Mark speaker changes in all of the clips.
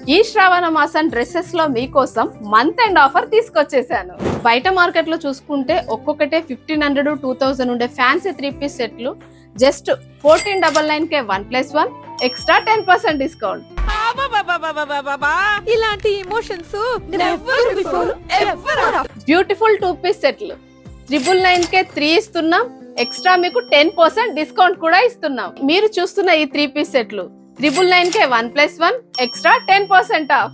Speaker 1: ఈ శ్రావణ మాసం డ్రెస్సెస్ లో మీకోసం మంత్ ఎండ్ ఆఫర్ తీసుకొచ్చేసాను. బయట మార్కెట్ లో చూసుకుంటే ఒక్కొక్కటే 1500 2000 ఉండే ఫ్యాన్సీ 3-piece సెట్లు జస్ట్ 1499 కే 1+1 ఎక్స్ట్రా 10% డిస్కౌంట్.
Speaker 2: ఇలాంటి ఎమోషన్స్
Speaker 1: బ్యూటిఫుల్ 2-piece సెట్లు 999 కే 3 ఇస్తున్నాం. ఎక్స్ట్రా మీకు 10% డిస్కౌంట్ కూడా ఇస్తున్నాం. మీరు చూస్తున్న ఈ 3-piece సెట్లు 999 కే 1+1 ఎక్స్ట్రా 10% ఆఫ్.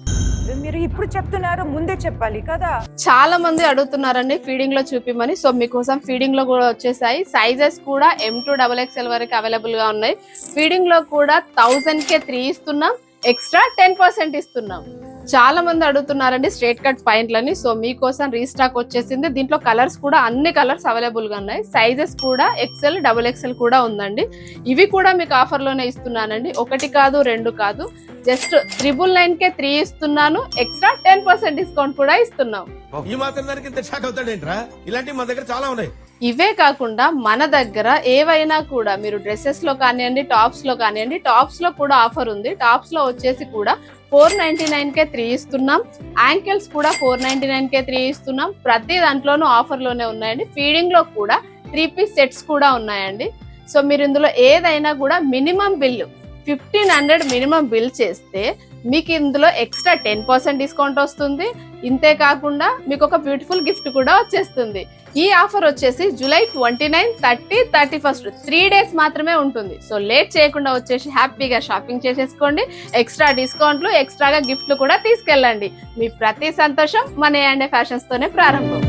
Speaker 2: మీరు ఇప్పుడు చెప్తున్నారు, ముందే చెప్పాలి కదా.
Speaker 1: చాలా మంది అడుగుతున్నారండి ఫీడింగ్ లో చూపిమని. సో మీకోసం ఫీడింగ్ లో కూడా వచ్చేసాయి. సైజెస్ కూడా M2 XXL వరకు అవైలబుల్ గా ఉన్నాయి. ఫీడింగ్ లో కూడా 1000 కే 3 ఇస్తున్నాం, ఎక్స్ట్రా 10% ఇస్తున్నాం. చాలా మంది అడుగుతున్నారండి స్ట్రేట్ కట్ పాయింట్లని. సో మీకోసం రీస్టాక్ వచ్చేసింది. దీంట్లో కలర్స్ కూడా అన్ని కలర్స్ అవైలబుల్ గా ఉన్నాయి. సైజెస్ కూడా XL XXL కూడా ఉందండి. ఇవి కూడా మీకు ఆఫర్ లోనే ఇస్తున్నానండి. 1 కాదు 2 కాదు, జస్ట్ 999 కే 3 ఇస్తున్నాను, ఎక్స్ట్రా 10% డిస్కౌంట్ కూడా ఇస్తున్నాం.
Speaker 3: ఈ మాత్రం దానికి ఇంత షాక్ అవుతాడేంట్రా? ఇలాంటివి మా దగ్గర చాలా ఉన్నాయి.
Speaker 1: ఇవే కాకుండా మన దగ్గర ఏవైనా కూడా మీరు డ్రెస్సెస్ లో కానివ్వండి, టాప్స్ లో కానివ్వండి, టాప్స్ లో కూడా ఆఫర్ ఉంది. టాప్స్ లో వచ్చేసి కూడా 499 కే 3 ఇస్తున్నాం. యాంకిల్స్ కూడా 499 కే 3 ఇస్తున్నాం. ప్రతి దాంట్లోనూ ఆఫర్ లోనే ఉన్నాయండి. ఫీడింగ్ లో కూడా 3-piece సెట్స్ కూడా ఉన్నాయండి. సో మీరు ఇందులో ఏదైనా కూడా మినిమం బిల్లు 1500 మినిమం బిల్ చేస్తే మీకు ఇందులో ఎక్స్ట్రా 10% డిస్కౌంట్ వస్తుంది. ఇంతే కాకుండా మీకు ఒక బ్యూటిఫుల్ గిఫ్ట్ కూడా వచ్చేస్తుంది. ఈ ఆఫర్ వచ్చేసి జూలై 29, 30, 31 3 డేస్ మాత్రమే ఉంటుంది. సో లేట్ చేయకుండా వచ్చేసి హ్యాపీగా షాపింగ్ చేసేసుకోండి. ఎక్స్ట్రా డిస్కౌంట్లు, ఎక్స్ట్రాగా గిఫ్ట్లు కూడా తీసుకెళ్ళండి. మీ ప్రతి సంతోషం మన A&A ఫ్యాషన్స్ తోనే ప్రారంభం.